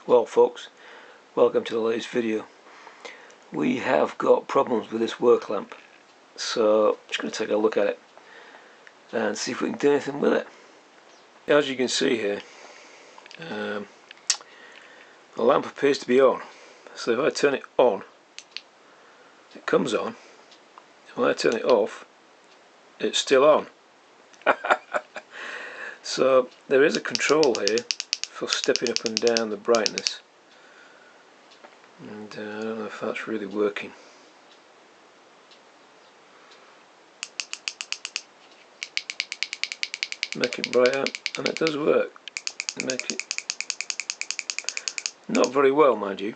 Well folks, welcome to the latest video. We have got problems with this work lamp, so I'm just going to take a look at it and see if we can do anything with it. As you can see here, the lamp appears to be on, so if I turn it on, it comes on. When I turn it off, it's still on. So there is a control here for stepping up and down the brightness, and I don't know if that's really working. Make it brighter, and it does work. Make it not very well, mind you.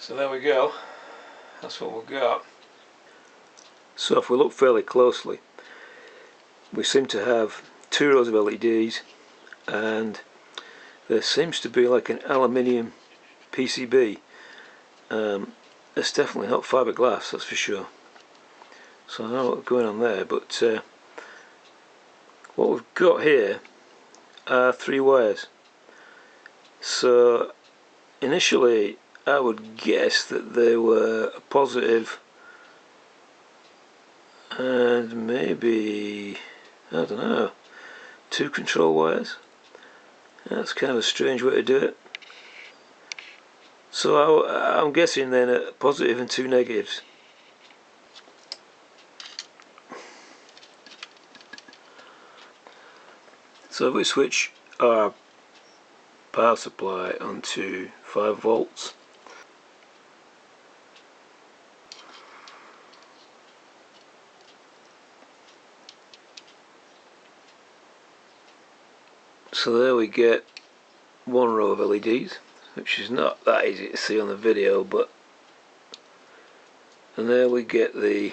So there we go, that's what we've got. So if we look fairly closely, we seem to have two rows of LEDs, and there seems to be like an aluminium PCB. It's definitely not fiberglass, that's for sure. So I don't know what's going on there, but what we've got here are three wires. So initially I would guess that they were a positive and maybe, I don't know, two control wires. That's kind of a strange way to do it. So I'm guessing then a positive and two negatives. So if we switch our power supply onto 5 volts, so there we get one row of LEDs, which is not that easy to see on the video, and there we get the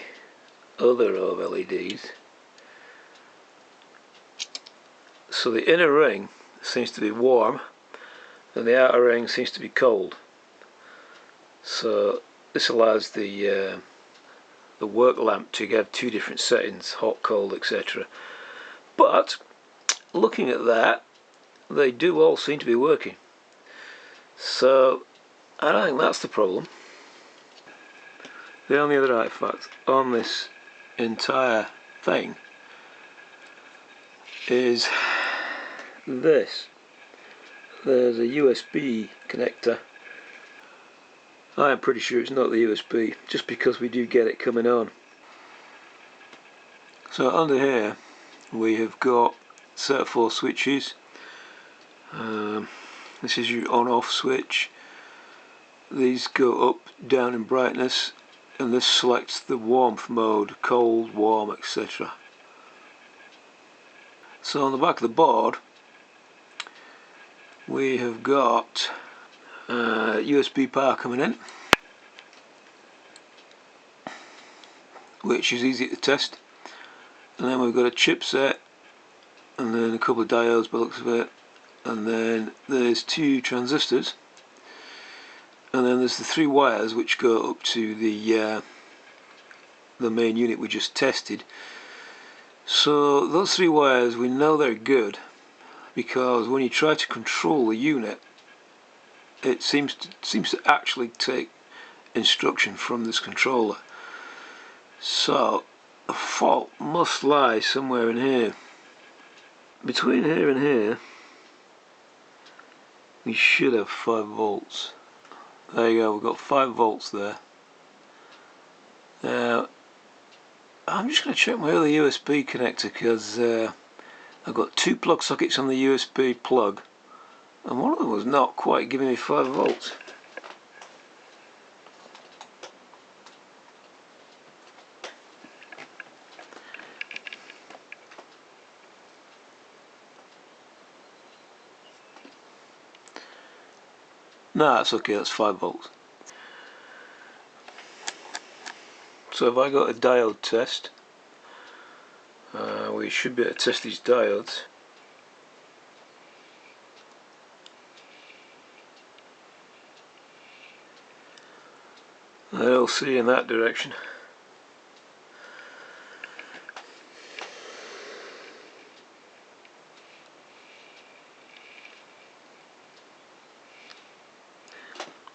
other row of LEDs. So the inner ring seems to be warm and the outer ring seems to be cold. So this allows the work lamp to have two different settings, hot, cold, etc. But looking at that, they do all seem to be working. So I don't think that's the problem. The only other artifact on this entire thing is this. There's a USB connector. I'm pretty sure it's not the USB, just because we do get it coming on. So under here we have got a set of 4 switches. This is your on-off switch. These go up, down in brightness, and this selects the warmth mode, cold, warm, etc. So on the back of the board we have got USB power coming in, which is easy to test, and then we've got a chipset, and then a couple of diodes by the looks of it, and then there's 2 transistors, and then there's the 3 wires which go up to the main unit we just tested. So those 3 wires, we know they're good, because when you try to control the unit, it seems to actually take instruction from this controller. So the fault must lie somewhere in here. Between here and here we should have 5 volts. There you go, we've got 5 volts there. Now I'm just going to check my other USB connector, because I've got 2 plug sockets on the USB plug, and one of them was not quite giving me 5 volts. No, that's okay, that's 5 volts. So if I got a diode test, we should be able to test these diodes. I'll see in that direction.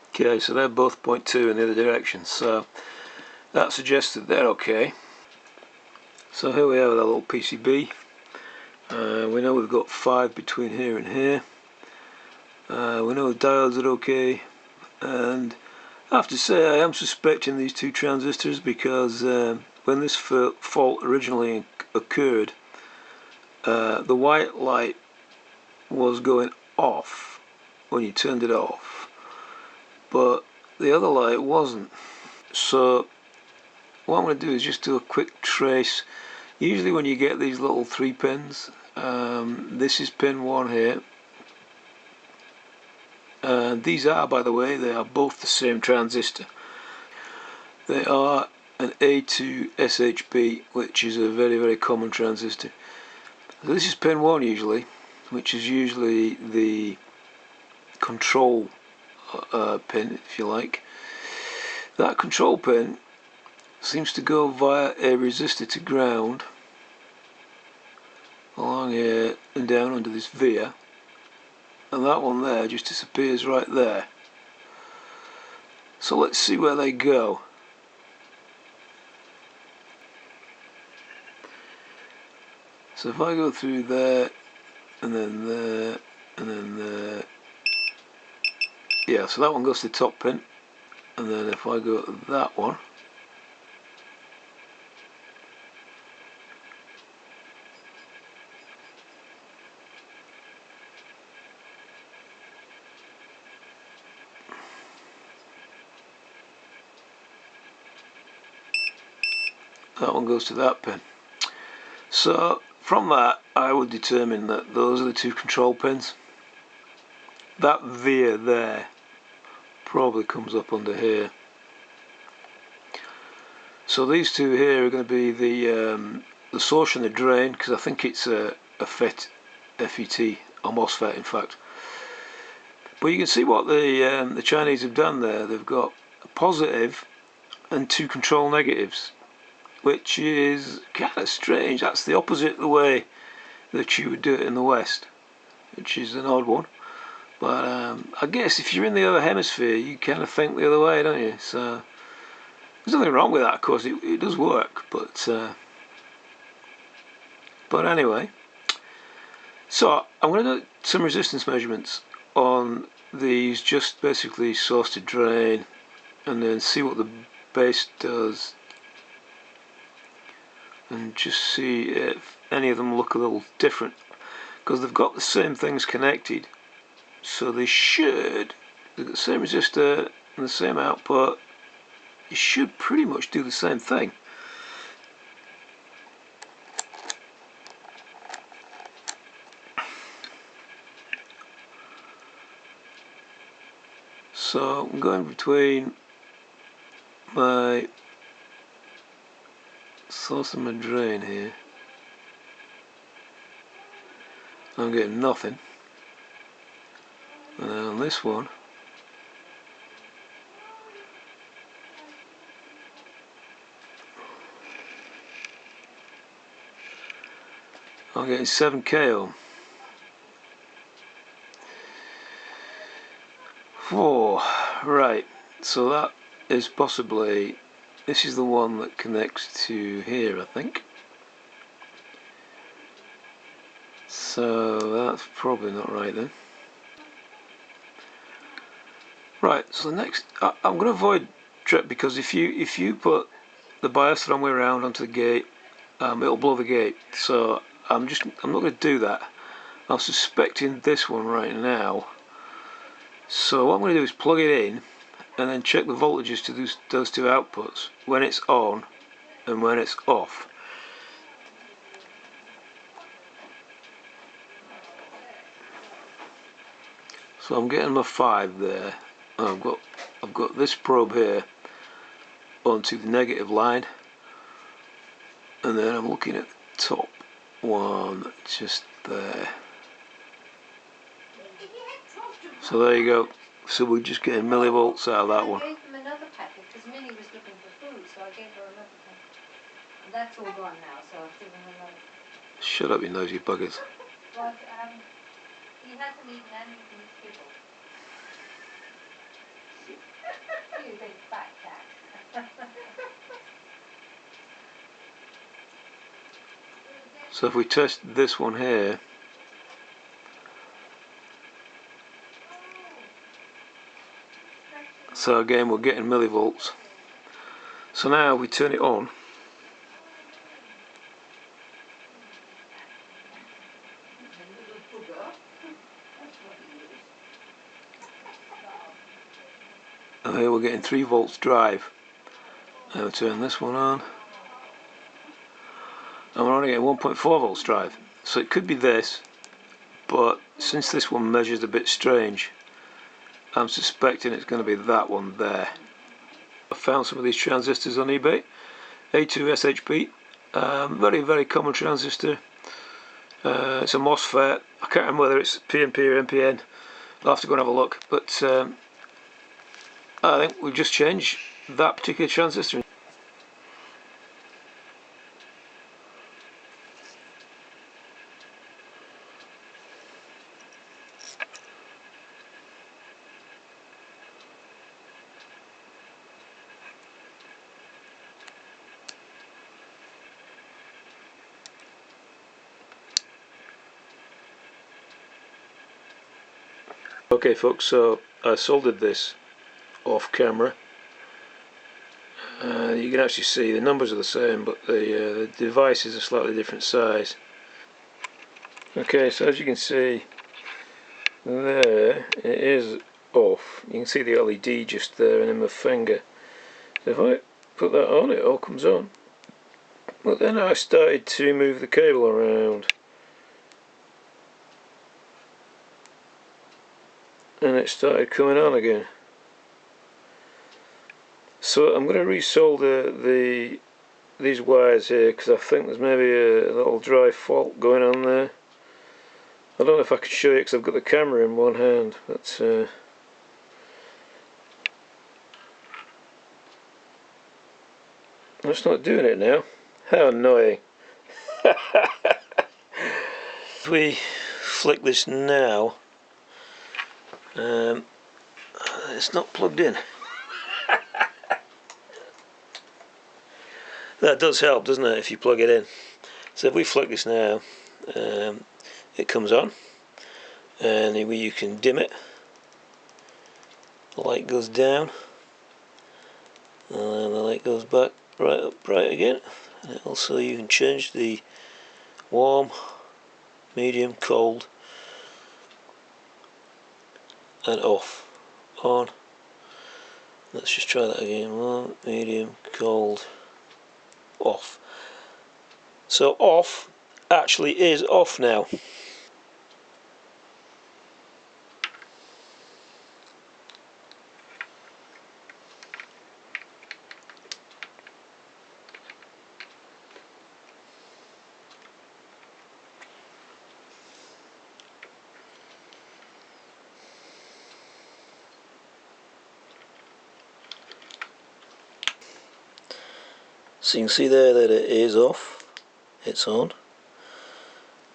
Okay, so they're both 0.2 in the other direction, so that suggests that they're okay. So here we have that little PCB. We know we've got 5 between here and here. We know the diodes are okay, and I have to say I am suspecting these two transistors because when this fault originally occurred, the white light was going off when you turned it off, but the other light wasn't. So what I'm going to do is just do a quick trace. Usually when you get these little 3 pins, this is pin 1 here, and these are, by the way, they are both the same transistor. They are an A2SHB, which is a very, very common transistor. So this is pin 1 usually, which is usually the control pin, if you like. That control pin seems to go via a resistor to ground along here and down under this via, and that one there just disappears right there. So let's see where they go. So if I go through there and then there and then there, yeah, so that one goes to the top pin, and then if I go to that one, that one goes to that pin. So from that I would determine that those are the 2 control pins. That via there probably comes up under here. So these 2 here are going to be the source and the drain, because I think it's a FET, or MOSFET in fact. But you can see what the Chinese have done there. They've got a positive and 2 control negatives, which is kind of strange. That's the opposite of the way that you would do it in the West, which is an odd one. But I guess if you're in the other hemisphere, you kind of think the other way, don't you? So there's nothing wrong with that, of course. It does work, but anyway. So I'm going to do some resistance measurements on these, just basically source to drain, and then see what the base does, and just see if any of them look a little different, because they've got the same things connected, so they should, they've got the same resistor and the same output, you should pretty much do the same thing. So I'm going between my source and my drain here. I'm getting nothing. And then on this one, I'm getting 7k ohm. Right, so that is possibly, this is the one that connects to here, I think. So that's probably not right then. Right, so the next, I'm going to avoid trip, because if you put the bias the wrong way around onto the gate, it'll blow the gate. So I'm not going to do that. I'm suspecting this one right now. So what I'm going to do is plug it in and then check the voltages to those 2 outputs when it's on and when it's off. So I'm getting my 5 there. I've got this probe here onto the negative line, and then I'm looking at the top one just there. So there you go. So we're just getting millivolts out of that one. That's all gone now, so I've given him a... Shut up, you nosy buggers. But he hasn't eaten anything Fixable. You big fat cat. So if we test this one here, so again we're getting millivolts. So now we turn it on. And here we're getting 3 volts drive. Now we turn this one on. And we're only getting 1.4 volts drive. So it could be this, but since this one measures a bit strange, I'm suspecting it's going to be that one there. I found some of these transistors on eBay. A2SHP, very common transistor. It's a MOSFET. I can't remember whether it's PNP or NPN. I'll have to go and have a look. But I think we've just changed that particular transistor. Okay folks, so I soldered this off camera. You can actually see the numbers are the same, but the device is a slightly different size. Okay, so as you can see there, it is off. You can see the LED just there and in my finger. So if I put that on, it all comes on. But then I started to move the cable around, and it started coming on again. So I'm going to resolder these wires here, because I think there's maybe a little dry fault going on there. I don't know if I can show you because I've got the camera in one hand, but it's not doing it now. How annoying. If we flick this now, it's not plugged in. That does help, doesn't it, if you plug it in. So if we flick this now, it comes on, and you can dim it. The light goes down, and then the light goes back right up bright again. And also you can change the warm, medium, cold, and off, on. Let's just try that again. Warm, medium, cold, off. So off actually is off now. So you can see there that it is off, it's on,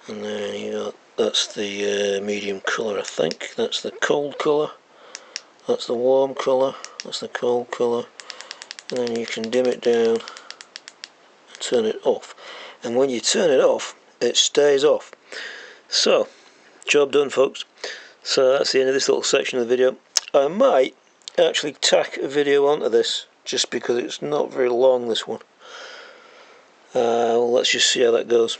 and then you got, that's the medium colour, I think, that's the cold colour, that's the warm colour, that's the cold colour, and then you can dim it down and turn it off, and when you turn it off it stays off. So, job done folks. So that's the end of this little section of the video. I might actually tack a video onto this, just because it's not very long, this one. Well, let's just see how that goes.